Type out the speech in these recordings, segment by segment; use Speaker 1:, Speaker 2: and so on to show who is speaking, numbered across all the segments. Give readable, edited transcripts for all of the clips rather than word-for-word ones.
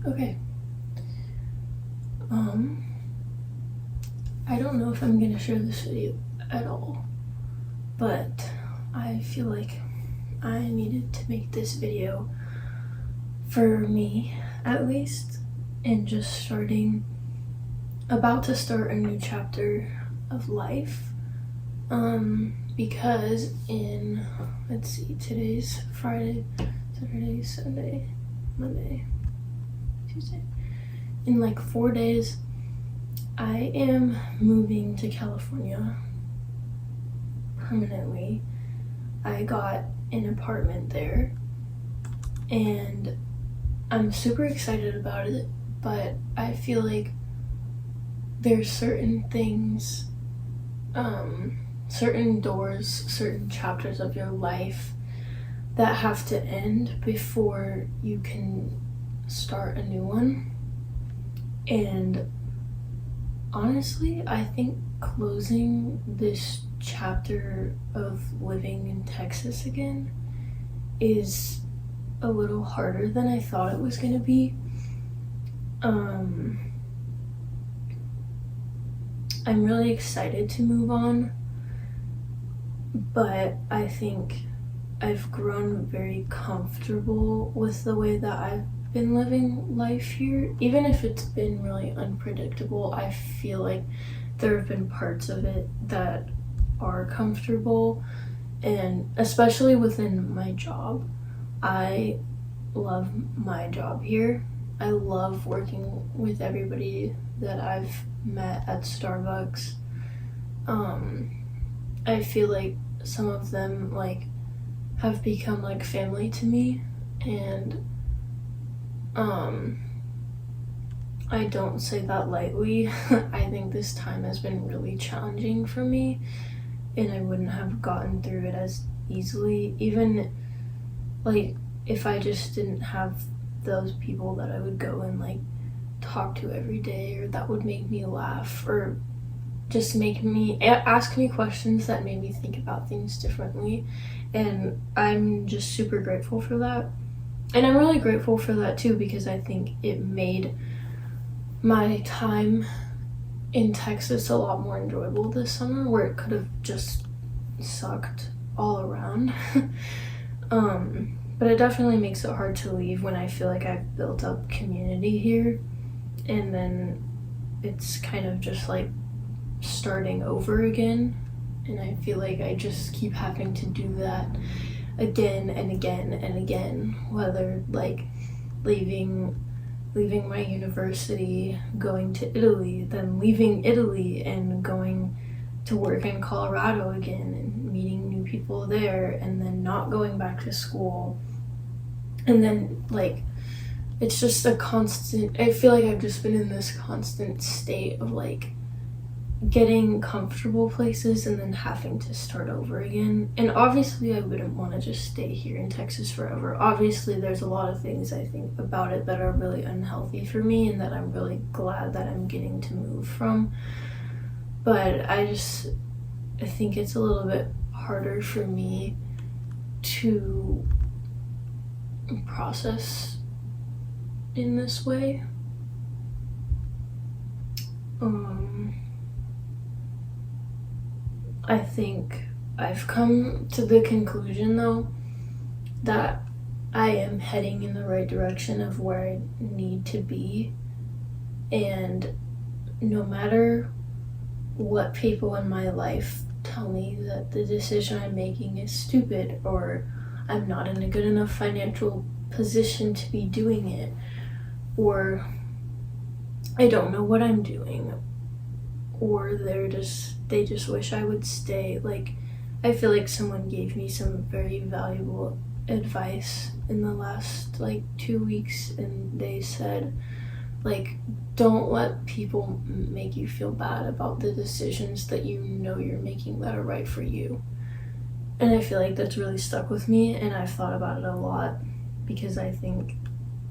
Speaker 1: Okay. I don't know if I'm gonna share this video at all, but I feel like I needed to make this video for me, at least, and just about to start a new chapter of life. Because let's see, today's Friday, Saturday, Sunday, Monday, Tuesday. In like 4 days, I am moving to California permanently. I got an apartment there, and I'm super excited about it, but I feel like there's certain things, certain doors, certain chapters of your life that have to end before you can start a new one. And honestly, I think closing this chapter of living in Texas again is a little harder than I thought it was gonna be. I'm really excited to move on, but I think I've grown very comfortable with the way that I've been living life here. Even if it's been really unpredictable, I feel like there have been parts of it that are comfortable, and especially within my job. I love my job here. I love working with everybody that I've met at Starbucks. I feel like some of them have become like family to me, and I don't say that lightly. I think this time has been really challenging for me, and I wouldn't have gotten through it as easily, even if I just didn't have those people that I would go and talk to every day, or that would make me laugh, or just ask me questions that made me think about things differently. And I'm just super grateful for that. And I'm really grateful for that too, because I think it made my time in Texas a lot more enjoyable this summer, where it could have just sucked all around. But it definitely makes it hard to leave when I feel like I've built up community here, and then it's kind of just starting over again. And I feel like I just keep having to do that again and again and again, whether leaving my university, going to Italy, then leaving Italy and going to work in Colorado again and meeting new people there, and then not going back to school. And then it's just a constant, I feel like I've just been in this constant state of getting comfortable places and then having to start over again. And obviously I wouldn't want to just stay here in Texas forever. Obviously there's a lot of things I think about it that are really unhealthy for me, and that I'm really glad that I'm getting to move from. But I think it's a little bit harder for me to process in this way. I think I've come to the conclusion though that I am heading in the right direction of where I need to be, and no matter what people in my life tell me that the decision I'm making is stupid, or I'm not in a good enough financial position to be doing it, or I don't know what I'm doing, or they just wish I would stay. I feel like someone gave me some very valuable advice in the last 2 weeks, and they said don't let people make you feel bad about the decisions that you know you're making that are right for you. And I feel like that's really stuck with me, and I've thought about it a lot, because I think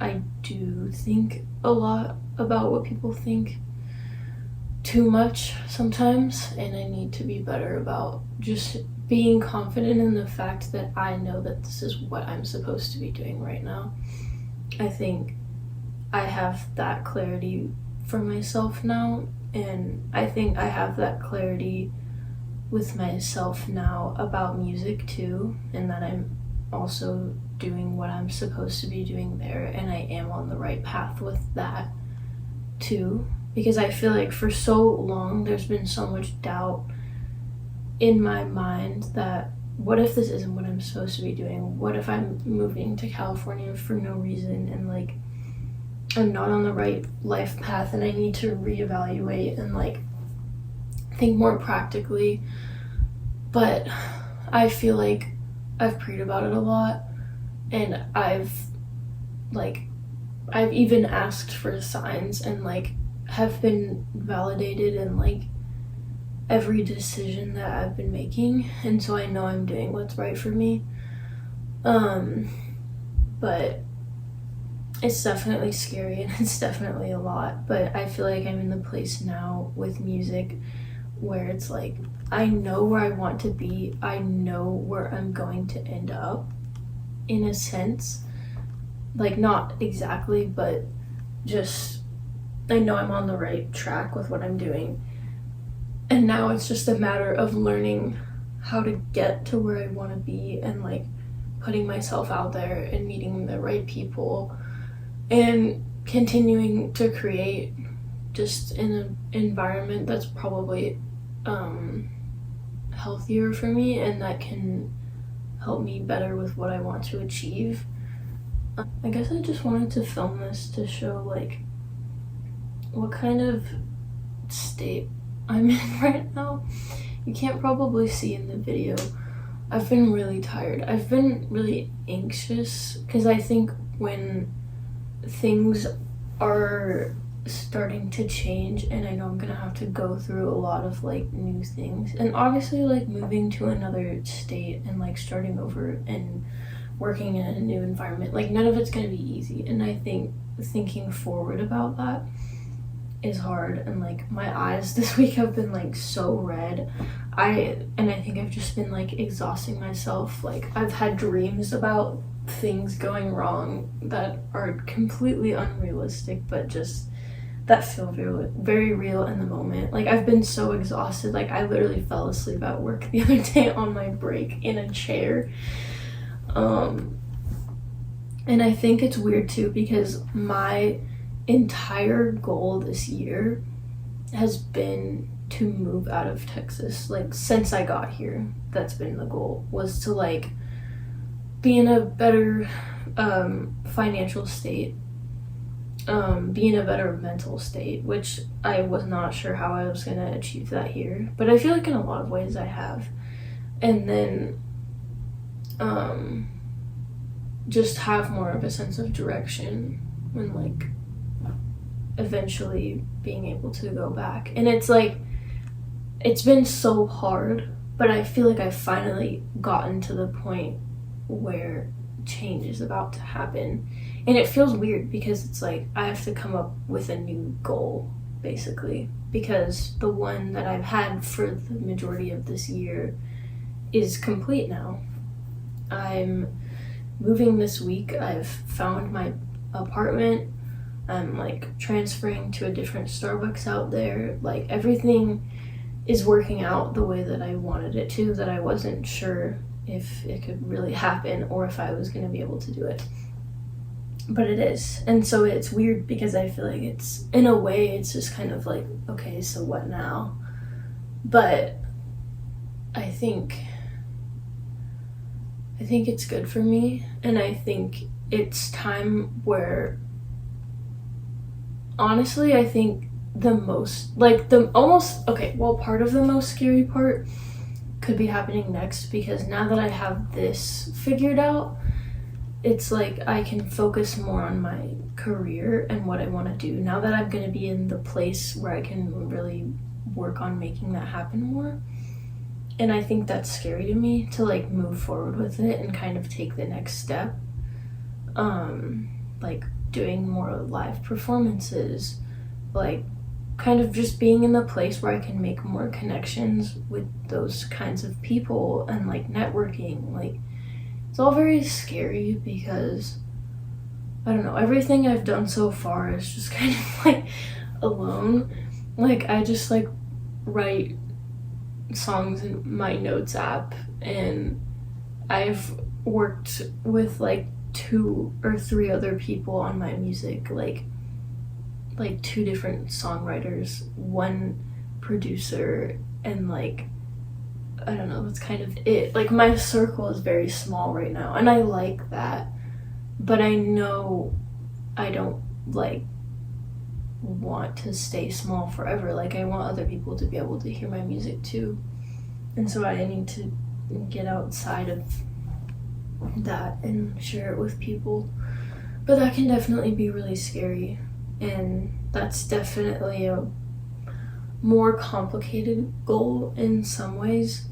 Speaker 1: I do think a lot about what people think too much sometimes, and I need to be better about just being confident in the fact that I know that this is what I'm supposed to be doing right now. I think I have that clarity for myself now, and I think I have that clarity with myself now about music too, and that I'm also doing what I'm supposed to be doing there, and I am on the right path with that too. Because I feel like for so long there's been so much doubt in my mind that what if this isn't what I'm supposed to be doing? What if I'm moving to California for no reason and like I'm not on the right life path and I need to reevaluate and like think more practically. But I feel like I've prayed about it a lot, and I've even asked for signs and like have been validated in like every decision that I've been making, and so I know I'm doing what's right for me. But it's definitely scary and it's definitely a lot, but I feel like I'm in the place now with music where it's like I know where I want to be, I know where I'm going to end up in a sense, like not exactly, but just I know I'm on the right track with what I'm doing. And now it's just a matter of learning how to get to where I want to be and like putting myself out there and meeting the right people and continuing to create just in an environment that's probably healthier for me and that can help me better with what I want to achieve. I guess I just wanted to film this to show like what kind of state I'm in right now. You can't probably see in the video. I've been really tired. I've been really anxious because I think when things are starting to change and I know I'm gonna have to go through a lot of like new things, and obviously like moving to another state and like starting over and working in a new environment, like none of it's gonna be easy, and I think thinking forward about that is hard. And like my eyes this week have been like so red. I think I've just been like exhausting myself. Like I've had dreams about things going wrong that are completely unrealistic, but just that feel very, very real in the moment. Like I've been so exhausted. Like I literally fell asleep at work the other day on my break in a chair. And I think it's weird too because my entire goal this year has been to move out of Texas. Like since I got here, that's been the goal, was to like be in a better financial state, be in a better mental state, which I was not sure how I was gonna achieve that here, but I feel like in a lot of ways I have. And then just have more of a sense of direction when like eventually being able to go back. And it's like it's been so hard, but I feel like I've finally gotten to the point where change is about to happen. And it feels weird because it's like I have to come up with a new goal basically, because the one that I've had for the majority of this year is complete now. I'm moving this week. I've found my apartment. I'm like transferring to a different Starbucks out there. Like everything is working out the way that I wanted it to, that I wasn't sure if it could really happen or if I was going to be able to do it. But it is. And so it's weird because I feel like it's, in a way, it's just kind of like, okay, so what now? But I think it's good for me, and I think it's time where, honestly, I think the most, like the almost, okay, well, part of the most scary part could be happening next, because now that I have this figured out, it's like I can focus more on my career and what I want to do. Now that I'm going to be in the place where I can really work on making that happen more. And I think that's scary to me, to like move forward with it and kind of take the next step. Like doing more live performances, like kind of just being in the place where I can make more connections with those kinds of people and like networking. Like it's all very scary because I don't know, everything I've done so far is just kind of like alone. Like I just like write songs in my notes app, and I've worked with like 2 or 3 other people on my music, like 2 different songwriters, 1 producer, and like I don't know, that's kind of it. Like my circle is very small right now, and I like that, but I know I don't like want to stay small forever. Like I want other people to be able to hear my music too, and so I need to get outside of that and share it with people. But that can definitely be really scary, and that's definitely a more complicated goal in some ways,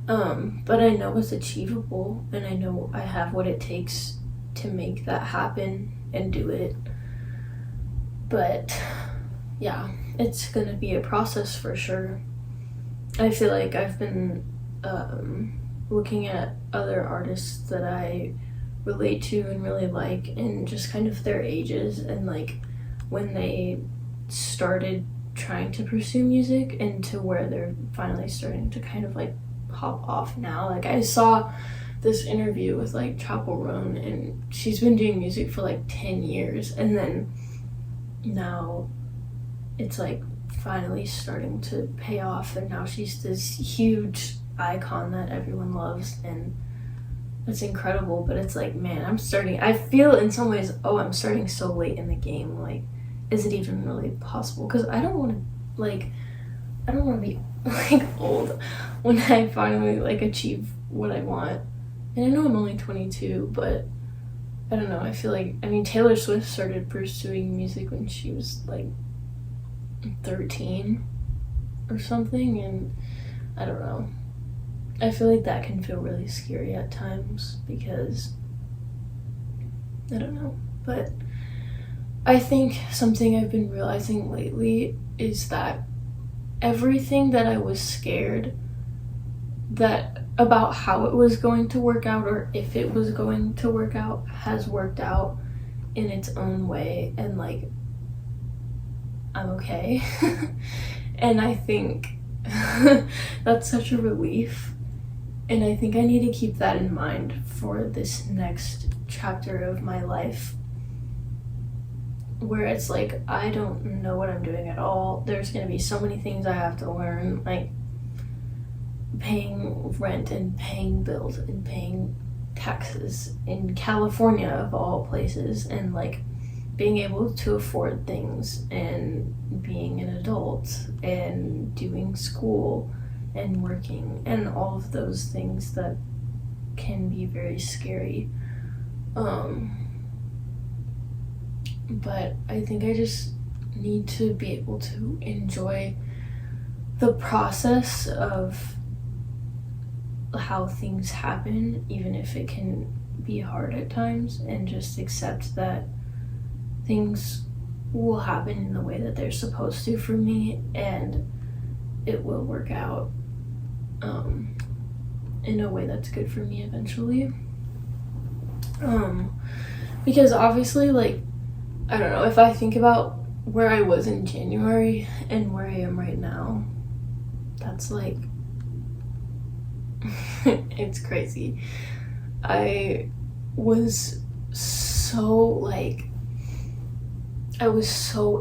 Speaker 1: but I know it's achievable, and I know I have what it takes to make that happen and do it. But yeah, it's gonna be a process for sure. I feel like I've been looking at other artists that I relate to and really like, and just kind of their ages, and like when they started trying to pursue music, and to where they're finally starting to kind of like pop off now. Like I saw this interview with like Chapel Roan, and she's been doing music for like 10 years, and then now it's like finally starting to pay off, and now she's this huge icon that everyone loves, and it's incredible. But it's like, man, I feel in some ways, oh, I'm starting so late in the game. Like, is it even really possible? Because I don't want to be like old when I finally like achieve what I want. And I know I'm only 22, but I don't know, I feel like, I mean, Taylor Swift started pursuing music when she was like 13 or something, and I don't know. I feel like that can feel really scary at times, because I don't know. But I think something I've been realizing lately is that everything that I was scared that about how it was going to work out, or if it was going to work out, has worked out in its own way, and like I'm okay. And I think that's such a relief, and I think I need to keep that in mind for this next chapter of my life, where it's like I don't know what I'm doing at all. There's gonna be so many things I have to learn, like paying rent and paying bills and paying taxes in California of all places, and like being able to afford things, and being an adult, and doing school and working, and all of those things that can be very scary. But I think I just need to be able to enjoy the process of how things happen, even if it can be hard at times, and just accept that things will happen in the way that they're supposed to for me, and it will work out in a way that's good for me eventually. Because obviously, like, I don't know, if I think about where I was in January and where I am right now, that's like it's crazy. I was so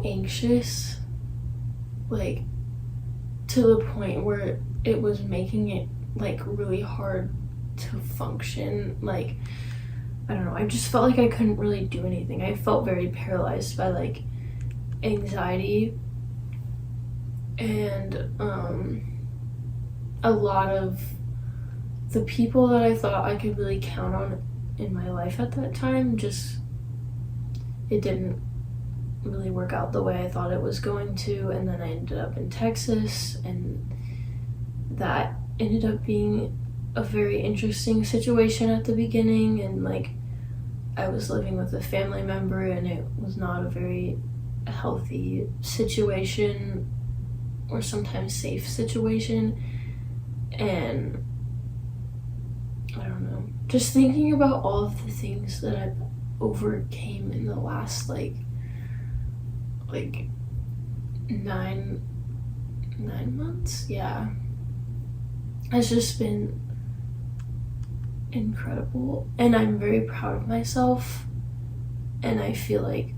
Speaker 1: anxious, like to the point where it was making it like really hard to function. Like, I don't know, I just felt like I couldn't really do anything. I felt very paralyzed by like anxiety, and a lot of the people that I thought I could really count on in my life at that time, just, it didn't really work out the way I thought it was going to. And then I ended up in Texas, and that ended up being a very interesting situation at the beginning, and like I was living with a family member, and it was not a very healthy situation, or sometimes safe situation. And I don't know, just thinking about all of the things that overcame in the last like 9 months, yeah, has just been incredible, and I'm very proud of myself. And I feel like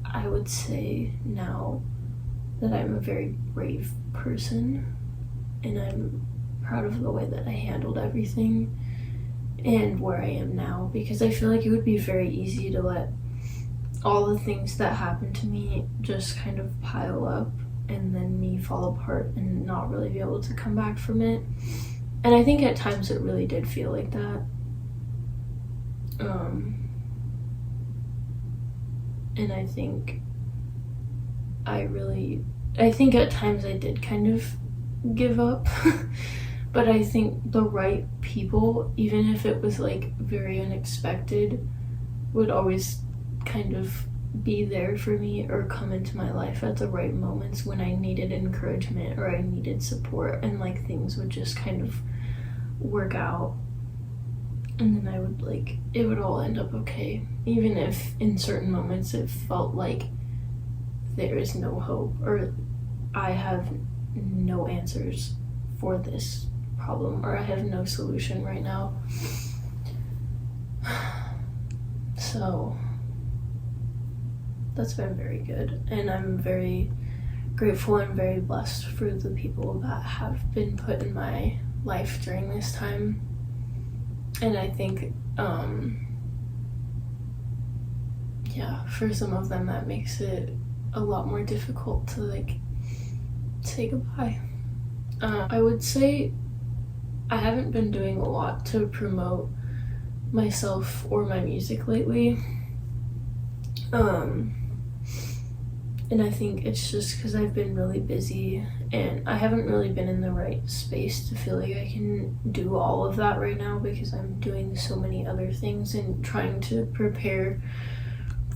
Speaker 1: I would say now that I'm a very brave person, and I'm proud of the way that I handled everything and where I am now, because I feel like it would be very easy to let all the things that happened to me just kind of pile up and then me fall apart and not really be able to come back from it. And I think at times it really did feel like that. And I think at times I did kind of give up. But I think the right people, even if it was like very unexpected, would always kind of be there for me or come into my life at the right moments when I needed encouragement or I needed support, and like things would just kind of work out, and then I would it would all end up okay, even if in certain moments it felt like there is no hope or I have no answers for this problem or I have no solution right now. So that's been very good, and I'm very grateful and very blessed for the people that have been put in my life during this time. And I think for some of them that makes it a lot more difficult to say goodbye. I would say I haven't been doing a lot to promote myself or my music lately. And I think it's just because I've been really busy and I haven't really been in the right space to feel like I can do all of that right now, because I'm doing so many other things and trying to prepare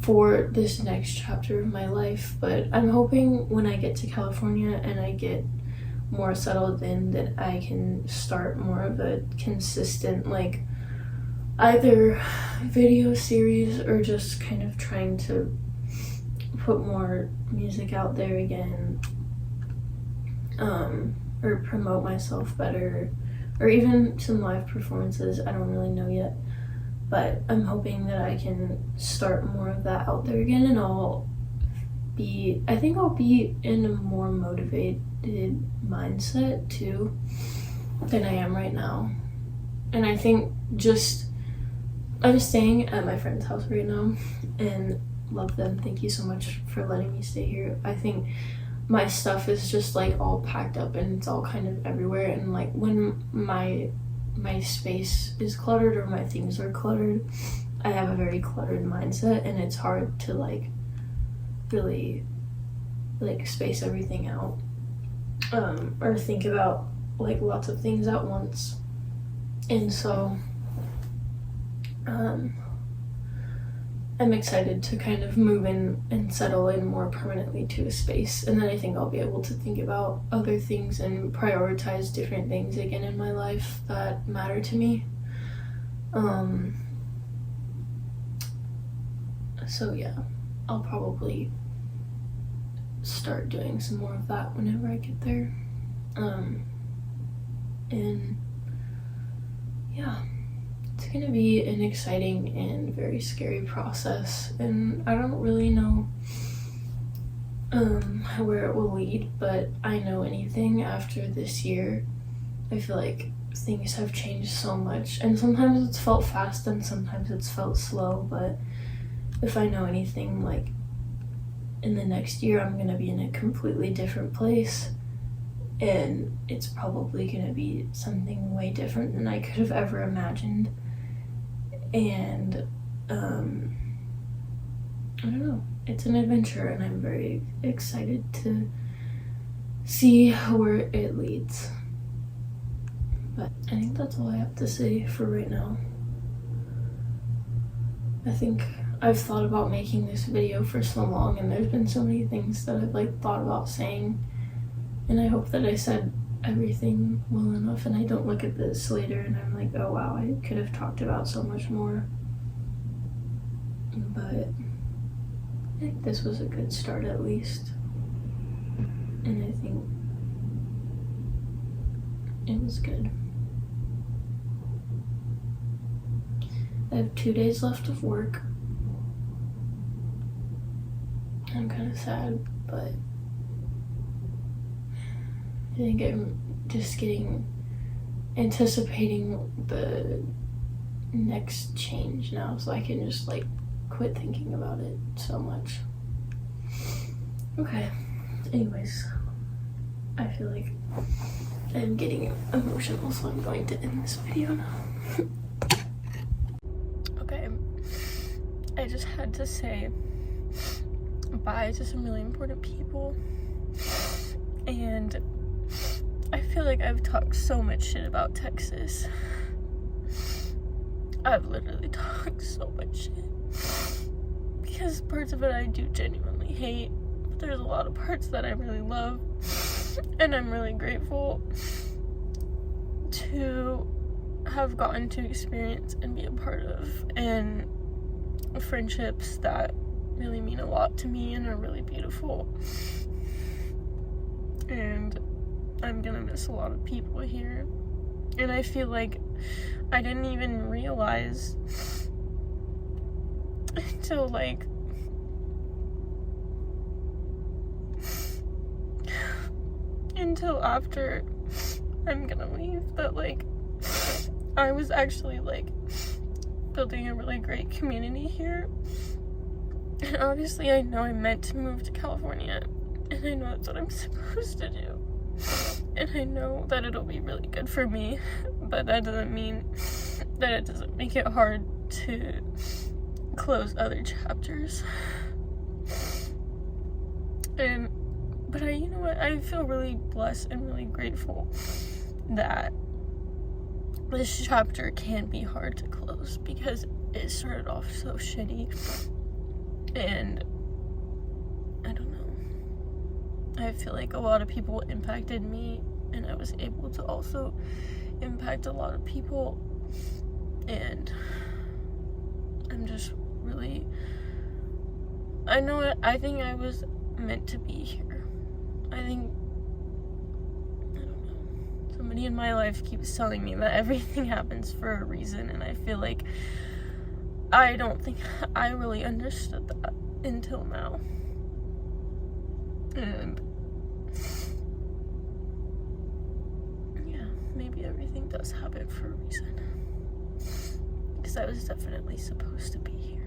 Speaker 1: for this next chapter of my life. But I'm hoping when I get to California and I get more settled in that I can start more of a consistent either video series or just kind of trying to put more music out there again, or promote myself better, or even some live performances. I don't really know yet, but I'm hoping that I can start more of that out there again, and I'll be in a more motivated mindset too than I am right now. And I think I'm staying at my friend's house right now and love them. Thank you so much for letting me stay here. I think my stuff is just all packed up and it's all kind of everywhere, and when my space is cluttered or my things are cluttered, I have a very cluttered mindset, and it's hard to really space everything out, or think about lots of things at once. And so I'm excited to kind of move in and settle in more permanently to a space, and then I think I'll be able to think about other things and prioritize different things again in my life that matter to me. So yeah, I'll probably start doing some more of that whenever I get there. And yeah, it's gonna be an exciting and very scary process, and I don't really know where it will lead, but I know anything after this year, I feel like things have changed so much, and sometimes it's felt fast and sometimes it's felt slow. But if I know anything, in the next year I'm gonna be in a completely different place, and it's probably gonna be something way different than I could have ever imagined. And I don't know, it's an adventure, and I'm very excited to see where it leads. But I think that's all I have to say for right now. I think I've thought about making this video for so long, and there's been so many things that I've thought about saying, and I hope that I said everything well enough, and I don't look at this later and I'm oh wow, I could have talked about so much more. but I think this was a good start at least. And I think it was good. I have 2 days left of work. I'm kind of sad, but I think I'm just anticipating the next change now, so I can just like quit thinking about it so much. Okay, anyways, I feel like I'm getting emotional, so I'm going to end this video now. Okay, I just had to say bye to some really important people, and I feel like I've talked so much shit about Texas. I've literally talked so much shit because parts of it I do genuinely hate, but there's a lot of parts that I really love, and I'm really grateful to have gotten to experience and be a part of, and friendships that really mean a lot to me and are really beautiful. And I'm gonna miss a lot of people here, and I feel like I didn't even realize until like after I'm gonna leave that like I was actually like building a really great community here. And obviously I know I'm meant to move to California, and I know that's what I'm supposed to do, and I know that it'll be really good for me, but that doesn't mean that it doesn't make it hard to close other chapters. But you know what, I feel really blessed and really grateful that this chapter can be hard to close, because it started off so shitty, and I don't know, I feel like a lot of people impacted me, and I was able to also impact a lot of people, and I'm just really, I think I was meant to be here. I don't know, somebody in my life keeps telling me that everything happens for a reason, and I feel like I don't think I really understood that until now. And yeah, maybe everything does happen for a reason, because I was definitely supposed to be here.